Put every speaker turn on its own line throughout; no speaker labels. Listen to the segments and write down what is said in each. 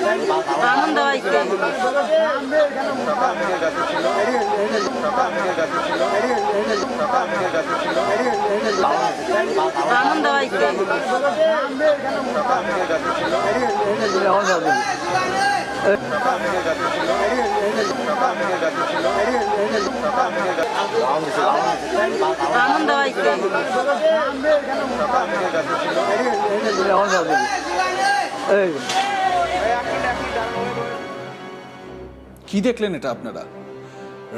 আনন্দ হয় আনন্দ হয় আনন্দ হয়
কি দেখলেন এটা আপনারা?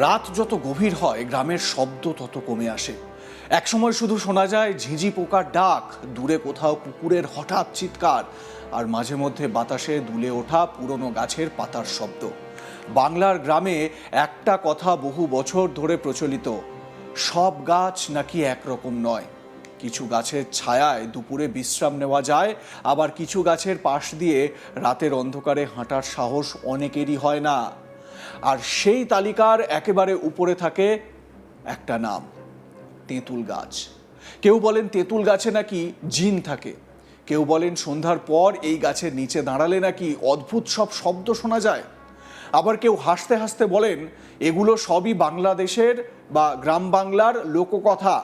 রাত যত গভীর হয় গ্রামের শব্দ তত কমে আসে। একসময় শুধু শোনা যায় ঝিঁঝি পোকার ডাক, দূরে কোথাও কুকুরের হঠাৎ চিৎকার, আর মাঝে মধ্যে বাতাসে দুলে ওঠা পুরনো গাছের পাতার শব্দ। বাংলার গ্রামে একটা কথা বহু বছর ধরে প্রচলিত, সব গাছ নাকি একরকম নয়। কিছু গাছের ছায়ায় দুপুরে বিশ্রাম নেওয়া যায়, আবার কিছু গাছের পাশ দিয়ে রাতের অন্ধকারে হাঁটার সাহস অনেকেরই হয় না। আর সেই তালিকার একেবারে উপরে থাকে একটা নাম, তেঁতুল গাছ। কেউ বলেন তেঁতুল গাছে নাকি জিন থাকে, কেউ বলেন সন্ধ্যার পর এই গাছের নিচে দাঁড়ালে নাকি অদ্ভুত সব শব্দ শোনা যায়। আবার কেউ হাসতে হাসতে বলেন এগুলো সবই বাংলাদেশের বা গ্রাম বাংলার লোককথা।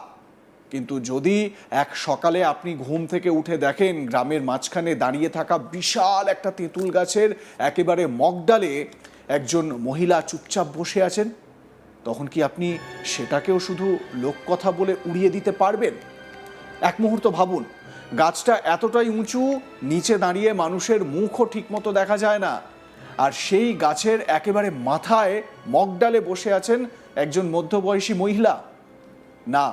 কিন্তু যদি এক সকালে আপনি ঘুম থেকে উঠে দেখেন গ্রামের মাঝখানে দাঁড়িয়ে থাকা বিশাল একটা তেঁতুল গাছের একেবারে মগডালে একজন মহিলা চুপচাপ বসে আছেন, তখন কি আপনি সেটাকেও শুধু লোককথা বলে উড়িয়ে দিতে পারবেন? এক মুহূর্ত ভাবুন, গাছটা এতটাই উঁচু, নিচে দাঁড়িয়ে মানুষের মুখও ঠিকমতো দেখা যায় না, আর সেই গাছের একেবারে মাথায় মগডালে বসে আছেন একজন মধ্যবয়সী মহিলা। না,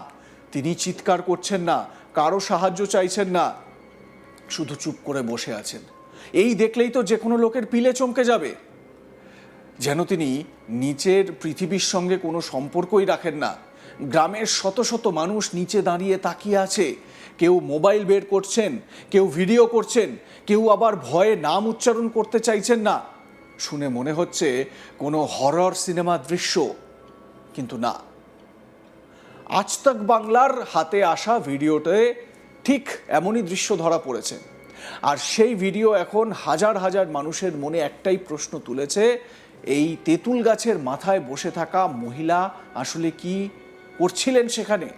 তিনি চিৎকার করছেন না, কারো সাহায্য চাইছেন না, শুধু চুপ করে বসে আছেন। এই দেখলেই তো যে কোনো লোকের পিলে চমকে যাবে, যেন তিনি নিচের পৃথিবীর সঙ্গে কোনো সম্পর্কই রাখেন না। গ্রামের শত শত মানুষ নিচে দাঁড়িয়ে তাকিয়ে আছে, কেউ মোবাইল বের করছেন, কেউ ভিডিও করছেন, কেউ আবার ভয়ে নাম উচ্চারণ করতে চাইছেন না। শুনে মনে হচ্ছে কোনো হরর সিনেমার দৃশ্য, কিন্তু না। আজ তাক বাংলার হাতে আসা ভিডিওতে ঠিক এমনই দৃশ্য ধরা পড়েছে। আর সেই ভিডিও এখন হাজার হাজার মানুষের মনে একটাই প্রশ্ন তুলেছে, এই তেঁতুল গাছের মাথায় বসে থাকা মহিলা আসলে কি করছিলেন সেখানে?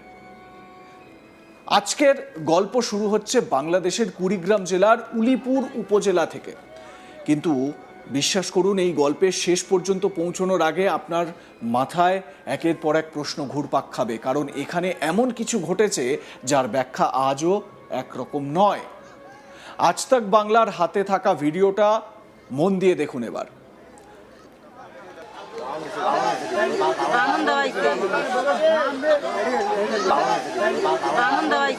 আজকের গল্প শুরু হচ্ছে বাংলাদেশের কুড়িগ্রাম জেলার উলিপুর উপজেলা থেকে। কিন্তু বিশ্বাস করুন, এই গল্পের শেষ পর্যন্ত পৌঁছানোর আগে আপনার মাথায় একের পর এক প্রশ্ন ঘুরপাক খাবে, কারণ এখানে এমন কিছু ঘটেছে যার ব্যাখ্যা আজও একরকম নয়। আজ তাক বাংলার হাতে থাকা ভিডিওটা মন দিয়ে দেখুন এবার।
আনন্দ হয় আনন্দ হয় আনন্দ হয় আনন্দ হয়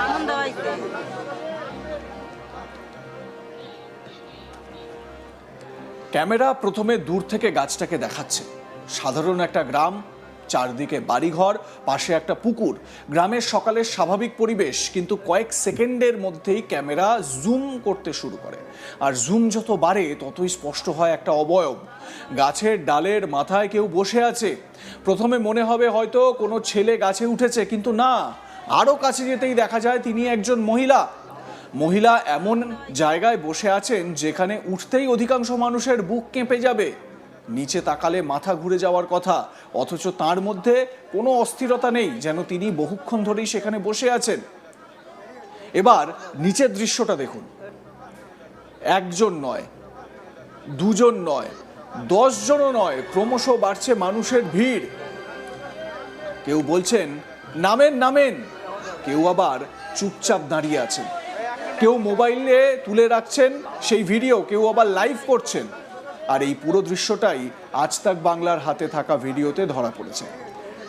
আনন্দ হয়
ক্যামেরা প্রথমে দূর থেকে গাছটাকে দেখাচ্ছে। সাধারণ একটা গ্রাম, চারদিকে বাড়িঘর, পাশে একটা পুকুর, গ্রামের সকালের স্বাভাবিক পরিবেশ। কিন্তু কয়েক সেকেন্ডের মধ্যেই ক্যামেরা জুম করতে শুরু করে, আর জুম যত বাড়ে ততই স্পষ্ট হয় একটা অবয়ব। গাছের ডালের মাথায় কেউ বসে আছে। প্রথমে মনে হবে হয়তো কোনো ছেলে গাছে উঠেছে, কিন্তু না, আরও কাছে যেতেই দেখা যায় তিনি একজন মহিলা। মহিলা এমন জায়গায় বসে আছেন যেখানে উঠতেই অধিকাংশ মানুষের বুক কেঁপে যাবে। নিচে তাকালে মাথা ঘুরে যাওয়ার কথা, অথচ তার মধ্যে কোনো অস্থিরতা নেই, যেন তিনি বহুক্ষণ ধরেই সেখানে বসে আছেন। এবার নিচের দৃশ্যটা দেখুন। একজন নয়, দুজন নয়, 10 জনও নয়, ক্রমশ বাড়ছে মানুষের ভিড়। কেউ বলছেন নামেন নামেন, কেউ আবার চুপচাপ দাঁড়িয়ে আছেন, কেউ মোবাইলে তুলে রাখছেন সেই ভিডিও, কেউ আবার লাইভ করছেন। আর এই পুরো দৃশ্যটাই আজ তাক বাংলার হাতে থাকা ভিডিওতে ধরা পড়েছে।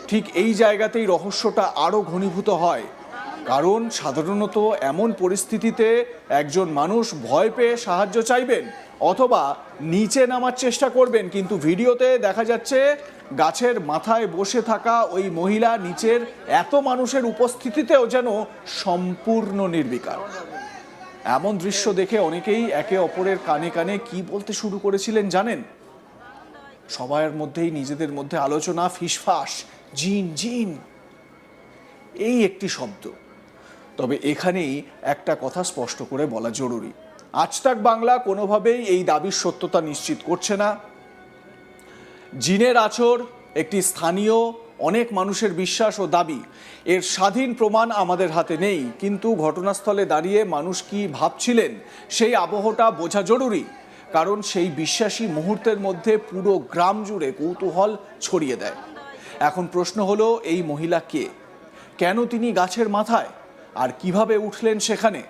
ঠিক এই জায়গাতেই রহস্যটা আরও ঘনীভূত হয়, কারণ সাধারণত এমন পরিস্থিতিতে একজন মানুষ ভয় পেয়ে সাহায্য চাইবেন অথবা নিচে নামার চেষ্টা করবেন, কিন্তু ভিডিওতে দেখা যাচ্ছে গাছের মাথায় বসে থাকা ওই মহিলা নিচের এত মানুষের উপস্থিতিতেও যেন সম্পূর্ণ নির্বিকার। এমন দৃশ্য দেখে অনেকেই একে অপরের কানে কানে কি বলতে শুরু করেছিলেন জানেন? সবার মধ্যেই নিজেদের মধ্যে আলোচনা, ফিসফাস, জিন জিন, এই একটি শব্দ। তবে এখানেই একটা কথা স্পষ্ট করে বলা জরুরি, আজ তাক বাংলা কোনোভাবেই এই দাবির সত্যতা নিশ্চিত করছে না। জিনের আছর একটি স্থানীয় অনেক মানুষের বিশ্বাস ও দাবি, এর স্বাধীন প্রমাণ আমাদের হাতে নেই, কিন্তু ঘটনাস্থলে দাঁড়িয়ে মানুষ কি ভাবছিলেন সেই আবহটা বোঝা জরুরি, কারণ সেই বিশ্বাসী মুহূর্তের মধ্যে পুরো গ্রাম জুড়ে কৌতূহল ছড়িয়ে দেয়। এখন প্রশ্ন হলো, এই মহিলা কে, কেন তিনি গাছের মাথায়, আর কিভাবে উঠলেন সেখানে?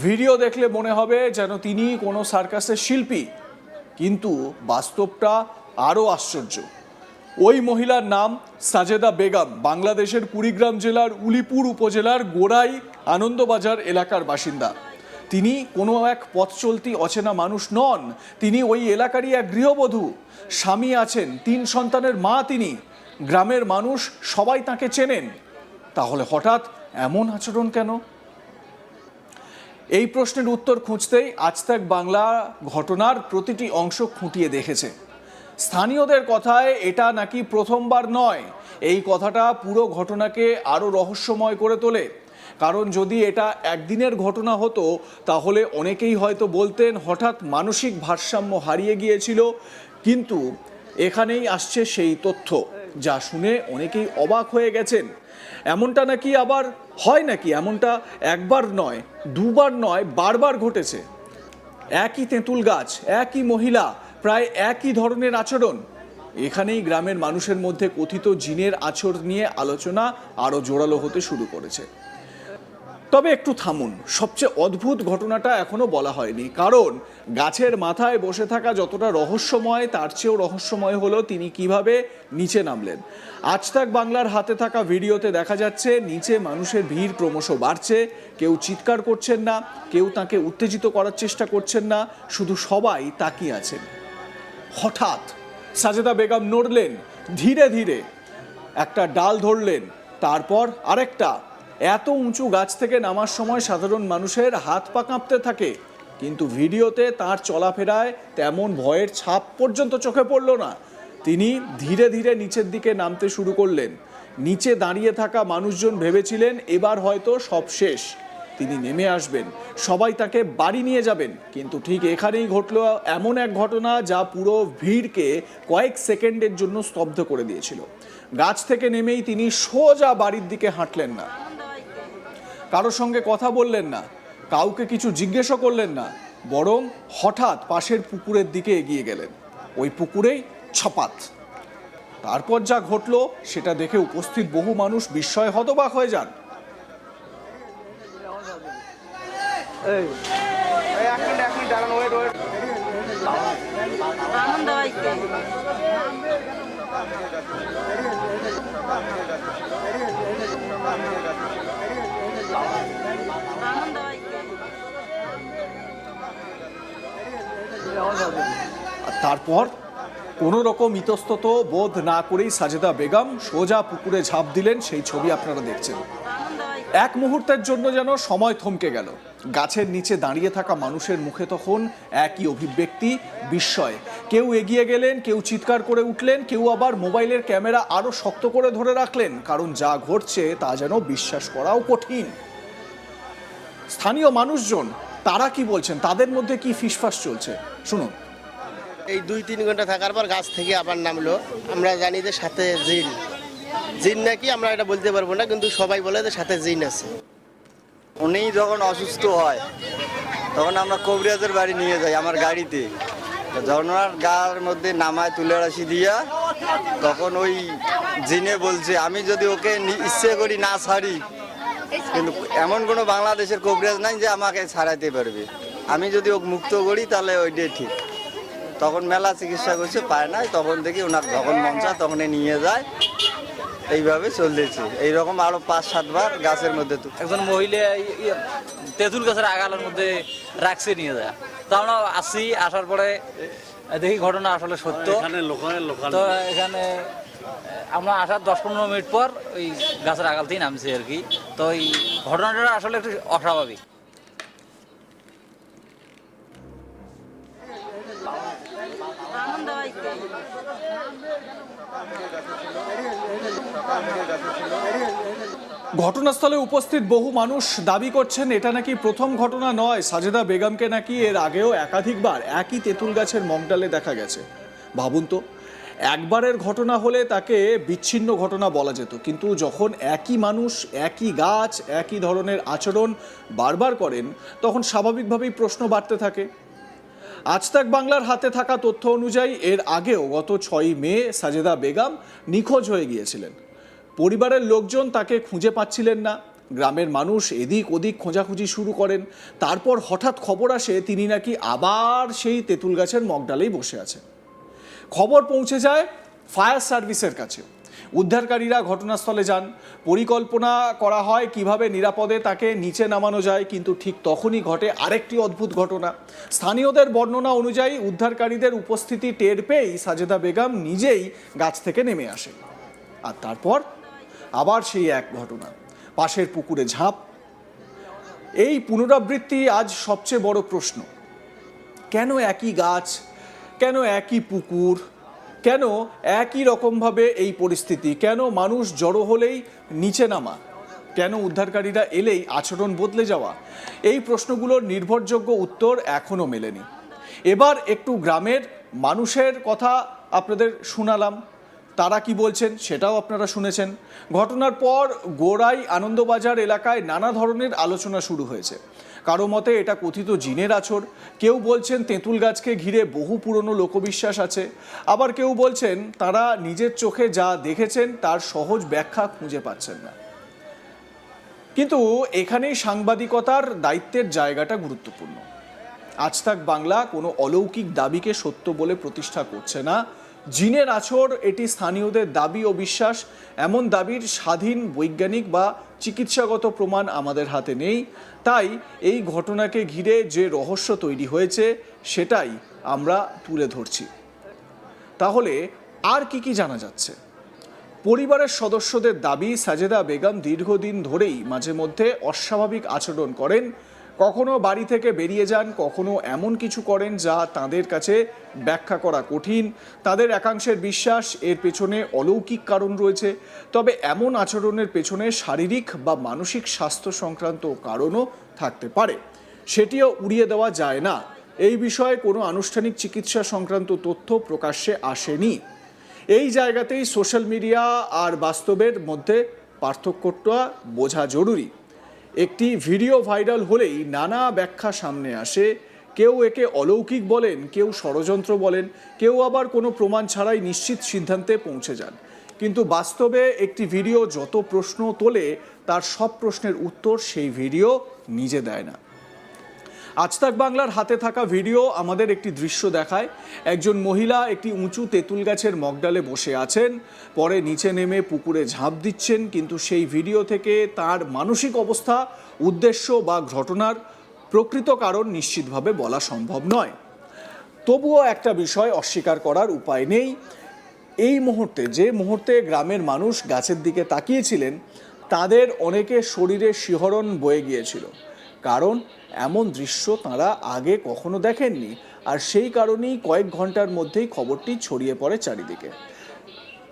ভিডিও দেখলে মনে হবে যেন তিনি কোনো সার্কাসের শিল্পী, কিন্তু বাস্তবটা আরও আশ্চর্য। ওই মহিলার নাম সাজেদা বেগম, বাংলাদেশের কুড়িগ্রাম জেলার উলিপুর উপজেলার গোড়াই আনন্দবাজার এলাকার বাসিন্দা। তিনি কোনো এক পথ চলতি অচেনা মানুষ নন, তিনি ওই এলাকারই এক গৃহবধূ, স্বামী আছেন, 3 সন্তানের মা তিনি। গ্রামের মানুষ সবাই তাকে চেনেন, তাহলে হঠাৎ এমন আচরণ কেন? এই প্রশ্নের উত্তর খুঁজতেই আজ তাক বাংলা ঘটনার প্রতিটি অংশ খুঁটিয়ে দেখেছে। স্থানীয়দের কথায় এটা নাকি প্রথমবার নয়, এই কথাটা পুরো ঘটনাকে আরও রহস্যময় করে তোলে। কারণ যদি এটা একদিনের ঘটনা হতো তাহলে অনেকেই হয়তো বলতেন হঠাৎ মানসিক ভারসাম্য হারিয়ে গিয়েছিল, কিন্তু এখানেই আসছে সেই তথ্য যা শুনে অনেকেই অবাক হয়ে গেছেন। এমনটা নাকি আবার হয় নাকি, এমনটা একবার নয়, দুবার নয়, বারবার ঘটেছে। একই তেঁতুল গাছ, একই মহিলা, প্রায় একই ধরনের আচরণ। এখানেই গ্রামের মানুষের মধ্যে কথিত জিনের আচরণ নিয়ে আলোচনা আরও জোরালো হতে শুরু করেছে। তবে একটু থামুন, সবচেয়ে অদ্ভুত ঘটনাটা এখনো বলা হয়নি, কারণ গাছের মাথায় বসে থাকা যতটা রহস্যময়, তার চেয়েও রহস্যময় হলো তিনি কিভাবে নিচে নামলেন। আজ তাক বাংলার হাতে থাকা ভিডিওতে দেখা যাচ্ছে নিচে মানুষের ভিড় ক্রমশ বাড়ছে, কেউ চিৎকার করছেন না, কেউ তাকে উত্তেজিত করার চেষ্টা করছেন না, শুধু সবাই তাকিয়ে আছেন। হঠাৎ সাজেদা বেগম নড়লেন, ধীরে ধীরে একটা ডাল ধরলেন, তারপর আরেকটা। এত উঁচু গাছ থেকে নামার সময় সাধারণ মানুষের হাত পা কাঁপতে থাকে, কিন্তু ভিডিওতে তার চলাফেরায় তেমন ভয়ের ছাপ পর্যন্ত চোখে পড়ল না। তিনি ধীরে ধীরে নিচের দিকে নামতে শুরু করলেন। নিচে দাঁড়িয়ে থাকা মানুষজন ভেবেছিলেন এবার হয়তো সব শেষ, তিনি নেমে আসবেন, সবাই তাকে বাড়ি নিয়ে যাবেন, কিন্তু ঠিক এখানেই ঘটল এমন এক ঘটনা যা পুরো ভিড়কে কয়েক সেকেন্ডের জন্য স্তব্ধ করে দিয়েছিল। গাছ থেকে নেমেই তিনি সোজা বাড়ির দিকে হাঁটলেন না, কারোর সঙ্গে কথা বললেন না, কাউকে কিছু জিজ্ঞেসও করলেন না, বরং হঠাৎ পাশের পুকুরের দিকে এগিয়ে গেলেন। ওই পুকুরেই ছপাত। তারপর যা ঘটলো সেটা দেখে উপস্থিত বহু মানুষ বিস্ময়ে হতবাক হয়ে যান। তারপর কোনো রকম ইতস্তত বোধ না করেই সাজেদা বেগম সোজা পুকুরে ঝাঁপ দিলেন, সেই ছবি আপনারা দেখছেন। এক মুহূর্তের জন্য যেন সময় থমকে গেল। গাছের নিচে দাঁড়িয়ে থাকা মানুষের মুখে তখন একই অভিব্যক্তি, বিস্ময়। কেউ এগিয়ে গেলেন, কেউ চিৎকার করে উঠলেন, কেউ আবার মোবাইলের ক্যামেরা আরো শক্ত করে ধরে রাখলেন, কারণ যা ঘটছে তা যেন বিশ্বাস করাও কঠিন। স্থানীয় মানুষজন তারা কি বলছেন, তাদের মধ্যে কি ফিসফাস চলছে, শুনুন।
এই 2-3 ঘন্টা থাকার পর গাছ থেকে আবার নামলো। আমরা জানি যে সাথে জিন, জিন নাকি আমরা এটা বলতে পারবো না, কিন্তু সবাই বলে যে সাথে জিন আছে।
উনি যখন অসুস্থ হয় তখন আমরা কবিরাজের বাড়ি নিয়ে যাই আমার গাড়িতে। যখন ওনার গার মধ্যে নামায় তুলে রাশি দিয়া, তখন ওই জিনে বলছে আমি যদি ওকে ইচ্ছে করি না ছাড়ি, কিন্তু এমন কোনো বাংলাদেশের কবিরাজ নাই যে আমাকে ছাড়াইতে পারবে। আমি যদি ওকে মুক্ত করি তাহলে ওইটাই ঠিক। তখন মেলা চিকিৎসা করছে, পায় নাই, তখন দেখি ওনার যখন মন চায় তখনই নিয়ে যায়। এইভাবে চলতেছে। এইরকম আরো 5-7 বার গাছের মধ্যে
একজন মহিলা তেঁতুল গাছের আগালের মধ্যে রাখছে নিয়ে যায়। তো আমরা আসার পরে দেখি ঘটনা আসলে সত্য। তো এখানে আমরা আসার 10-15 মিনিট পর ওই গাছের আগাল থেকে নামছি আর কি। তো এই ঘটনাটা আসলে একটু অস্বাভাবিক।
আনন্দবাইকে
ঘটনাস্থলে উপস্থিত বহু মানুষ দাবি করছেন এটা নাকি প্রথম ঘটনা নয়, সাজেদা বেগমকে নাকি এর আগেও একাধিকবার একই তেঁতুল গাছের মগডালে দেখা গেছে। ভাবুন তো, একবারের ঘটনা হলে তাকে বিচ্ছিন্ন ঘটনা বলা যেত, কিন্তু যখন একই মানুষ, একই গাছ, একই ধরনের আচরণ বারবার করেন, তখন স্বাভাবিকভাবেই প্রশ্ন বাড়তে থাকে। আজ তাক বাংলার হাতে থাকা তথ্য অনুযায়ী এর আগেও গত 6ই মে সাজেদা বেগম নিখোঁজ হয়ে গিয়েছিলেন। পরিবারের লোকজন তাকে খুঁজে পাচ্ছিলেন না, গ্রামের মানুষ এদিক ওদিক খোঁজাখুঁজি শুরু করেন। তারপর হঠাৎ খবর আসে তিনি নাকি আবার সেই তেঁতুল গাছের মগডালেই বসে আছেন। খবর পৌঁছে যায় ফায়ার সার্ভিসের কাছে। উদ্ধারকারীরা ঘটনাস্থলে যান, পরিকল্পনা করা হয় কিভাবে নিরাপদে তাকে নিচে নামানো যায়, কিন্তু ঠিক তখনই ঘটে আরেকটি অদ্ভুত ঘটনা। স্থানীয়দের বর্ণনা অনুযায়ী উদ্ধারকারীদের উপস্থিতি টের পেয়েই সাজেদা বেগম নিজেই গাছ থেকে নেমে আসেন। আর তারপর আবার সেই এক ঘটনা, পাশের পুকুরে ঝাঁপ। এই পুনরাবৃত্তি আজ সবচেয়ে বড় প্রশ্ন। কেন একই গাছ, কেন একই পুকুর, কেন একই রকমভাবে এই পরিস্থিতি, কেন মানুষ জড়ো হলেই নিচে নামা, কেন উদ্ধারকারীরা এলেই আচরণ বদলে যাওয়া? এই প্রশ্নগুলোর নির্ভরযোগ্য উত্তর এখনও মেলেনি। এবার একটু গ্রামের মানুষের কথা আপনাদের শোনালাম, তারা কি বলছেন সেটাও আপনারা শুনেছেন। ঘটনার পর গোড়াই আনন্দবাজার এলাকায় নানা ধরনের আলোচনা শুরু হয়েছে। কারো মতে এটা কথিত জিনের আছড়, কেউ বলছেন তেঁতুল গাছকে ঘিরে বহু পুরনো লোকবিশ্বাস আছে, আবার কেউ বলছেন তারা নিজের চোখে যা দেখেছেন তার সহজ ব্যাখ্যা খুঁজে পাচ্ছেন না। কিন্তু এখানেই সাংবাদিকতার দায়িত্বের জায়গাটা গুরুত্বপূর্ণ। আজ তাক বাংলা কোনো অলৌকিক দাবিকে সত্য বলে প্রতিষ্ঠা করছে না। জিনের আছড় এটি স্থানীয়দের দাবি ও বিশ্বাস। এমন দাবির স্বাধীন বৈজ্ঞানিক বা চিকিৎসাগত প্রমাণ আমাদের হাতে নেই। তাই এই ঘটনাকে ঘিরে যে রহস্য তৈরি হয়েছে সেটাই আমরা তুলে ধরছি। তাহলে আর কি জানা যাচ্ছে? পরিবারের সদস্যদের দাবি, সাজেদা বেগম দীর্ঘদিন ধরেই মাঝে মধ্যে অস্বাভাবিক আচরণ করেন। কখনো বাড়ি থেকে বেরিয়ে যান, কখনো এমন কিছু করেন যা তাদের কাছে ব্যাখ্যা করা কঠিন। তাদের একাংশের বিশ্বাস এর পেছনে অলৌকিক কারণ রয়েছে, তবে এমন আচরণের পেছনে শারীরিক বা মানসিক স্বাস্থ্য সংক্রান্ত কারণও থাকতে পারে, সেটিও উড়িয়ে দেওয়া যায় না। এই বিষয়ে কোনো আনুষ্ঠানিক চিকিৎসা সংক্রান্ত তথ্য প্রকাশ্যে আসেনি। এই জায়গাতেই সোশ্যাল মিডিয়া আর বাস্তবের মধ্যে পার্থক্যটা বোঝা জরুরি। একটি ভিডিও ভাইরাল হলেই নানা ব্যাখ্যা সামনে আসে। কেউ একে অলৌকিক বলেন, কেউ ষড়যন্ত্র বলেন, কেউ আবার কোনো প্রমাণ ছাড়াই নিশ্চিত সিদ্ধান্তে পৌঁছে যান। কিন্তু বাস্তবে একটি ভিডিও যত প্রশ্ন তোলে তার সব প্রশ্নের উত্তর সেই ভিডিও নিজে দেয় না। আজ তাক বাংলার হাতে থাকা ভিডিও আমাদের একটি দৃশ্য দেখায়। একজন মহিলা একটি উঁচু তেঁতুল গাছের মগডালে বসে আছেন, পরে নিচে নেমে পুকুরে ঝাঁপ দিচ্ছেন, কিন্তু সেই ভিডিও থেকে তার মানসিক অবস্থা, উদ্দেশ্য বা ঘটনার প্রকৃত কারণ নিশ্চিতভাবে বলা সম্ভব নয়। তবুও একটা বিষয় অস্বীকার করার উপায় নেই, এই মুহূর্তে, যে মুহূর্তে গ্রামের মানুষ গাছের দিকে তাকিয়েছিলেন, তাদের অনেকের শরীরে শিহরণ বয়ে গিয়েছিল, কারণ এমন দৃশ্য তাঁরা আগে কখনো দেখেননি। আর সেই কারণেই কয়েক ঘন্টার মধ্যেই খবরটি ছড়িয়ে পড়ে চারিদিকে।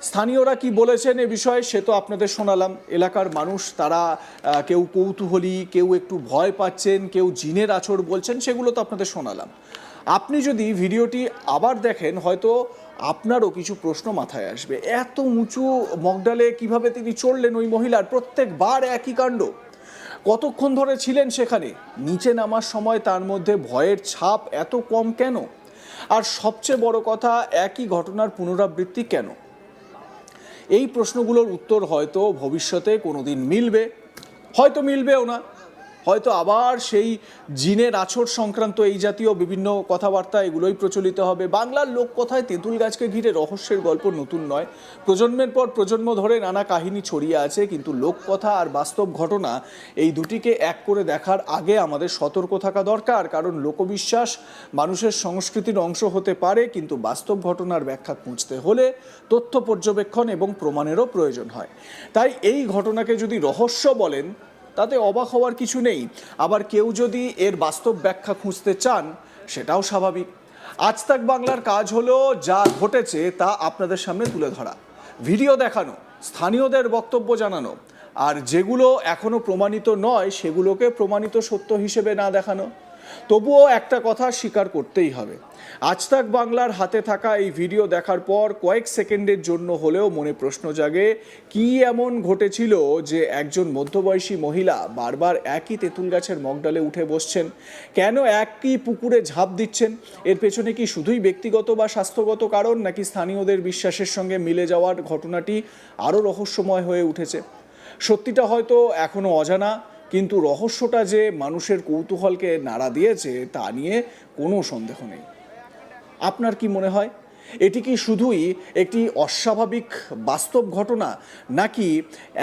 স্থানীয়রা কি বলেছেন এ বিষয়ে সে তো আপনাদের শোনালাম। এলাকার মানুষ তারা কেউ কৌতূহলী, কেউ একটু ভয় পাচ্ছেন, কেউ জিনের আছড় বলছেন, সেগুলো তো আপনাদের শোনালাম। আপনি যদি ভিডিওটি আবার দেখেন, হয়তো আপনারও কিছু প্রশ্ন মাথায় আসবে। এত উঁচু মগডালে কিভাবে তিনি চড়লেন? ওই মহিলার প্রত্যেকবার একই কাণ্ড। কতক্ষণ ধরে ছিলেন সেখানে? নিচে নামার সময় তার মধ্যে ভয়ের ছাপ এত কম কেন? আর সবচেয়ে বড় কথা, একই ঘটনার পুনরাবৃত্তি কেন? এই প্রশ্নগুলোর উত্তর হয়তো ভবিষ্যতে কোনোদিন মিলবে, হয়তো মিলবেও না। হয়তো আবার সেই জিনের আছর সংক্রান্ত এই জাতীয় বিভিন্ন কথাবার্তা এগুলোই প্রচলিত হবে। বাংলার লোককথায় তেঁতুল গাছকে ঘিরে রহস্যের গল্প নতুন নয়, প্রজন্মের পর প্রজন্ম ধরে নানা কাহিনী ছড়িয়ে আছে, কিন্তু লোককথা আর বাস্তব ঘটনা এই দুটিকে এক করে দেখার আগে আমাদের সতর্ক থাকা দরকার। কারণ লোকবিশ্বাস মানুষের সংস্কৃতির অংশ হতে পারে, কিন্তু বাস্তব ঘটনার ব্যাখ্যা খুঁজতে হলে তথ্য পর্যবেক্ষণ এবং প্রমাণেরও প্রয়োজন হয়। তাই এই ঘটনাকে যদি রহস্য বলেন তাতে অবাক হওয়ার কিছু নেই, আবার কেউ যদি এর বাস্তব ব্যাখ্যা খুঁজতে চান সেটাও স্বাভাবিক। আজ তাক বাংলার কাজ হলো যা ঘটেছে তা আপনাদের সামনে তুলে ধরা, ভিডিও দেখানো, স্থানীয়দের বক্তব্য জানানো, আর যেগুলো এখনো প্রমাণিত নয় সেগুলোকে প্রমাণিত সত্য হিসেবে না দেখানো। তবুও একটা কথা স্বীকার করতেই হবে, আজ তাক বাংলার হাতে থাকা এই ভিডিও দেখার পর কয়েক সেকেন্ডের জন্য হলেও মনে প্রশ্ন জাগে, কি এমন ঘটেছিল যে একজন মধ্যবয়সী মহিলা বারবার একই তেঁতুল গাছের মগডালে উঠে বসছেন, কেন একই পুকুরে ঝাঁপ দিচ্ছেন? এর পেছনে কি শুধুই ব্যক্তিগত বা স্বাস্থ্যগত কারণ, নাকি স্থানীয়দের বিশ্বাসের সঙ্গে মিলে যাওয়ার ঘটনাটি আরও রহস্যময় হয়ে উঠেছে? সত্যিটা হয়তো এখনো অজানা, কিন্তু রহস্যটা যে মানুষের কৌতূহলকে নাড়া দিয়েছে তা নিয়ে কোনো সন্দেহ নেই। আপনার কি মনে হয়, এটি কি শুধুই একটি অস্বাভাবিক বাস্তব ঘটনা, নাকি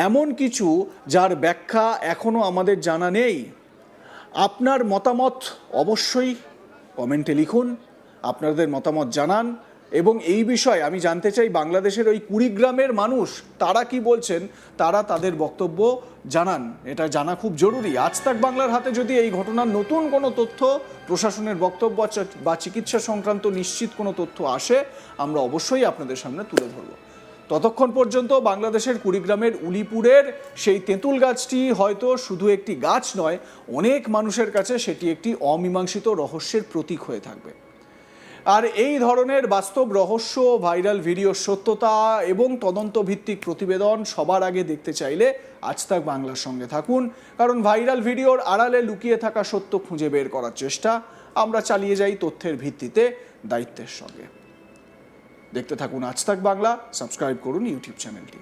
এমন কিছু যার ব্যাখ্যা এখনো আমাদের জানা নেই? আপনার মতামত অবশ্যই কমেন্টে লিখুন, আপনাদের মতামত জানান। এবং এই বিষয়ে আমি জানতে চাই বাংলাদেশের ওই কুড়িগ্রামের মানুষ তারা কি বলছেন, তারা তাদের বক্তব্য জানান, এটা জানা খুব জরুরি। আজ তাক বাংলার হাতে যদি এই ঘটনার নতুন কোনো তথ্য, প্রশাসনের বক্তব্য বা চিকিৎসা সংক্রান্ত নিশ্চিত কোনো তথ্য আসে, আমরা অবশ্যই আপনাদের সামনে তুলে ধরব। ততক্ষণ পর্যন্ত বাংলাদেশের কুড়িগ্রামের উলিপুরের সেই তেঁতুল গাছটি হয়তো শুধু একটি গাছ নয়, অনেক মানুষের কাছে সেটি একটি অমীমাংসিত রহস্যের প্রতীক হয়ে থাকবে। আর এই ধরনের বাস্তব রহস্য, ভাইরাল ভিডিওর সত্যতা এবং তদন্ত ভিত্তিক প্রতিবেদন সবার আগে দেখতে চাইলে আজ তাক বাংলার সঙ্গে থাকুন, কারণ ভাইরাল ভিডিওর আড়ালে লুকিয়ে থাকা সত্য খুঁজে বের করার চেষ্টা আমরা চালিয়ে যাই তথ্যের ভিত্তিতে দায়িত্বের সঙ্গে। দেখতে থাকুন আজ তাক বাংলা, সাবস্ক্রাইব করুন ইউটিউব চ্যানেলটি।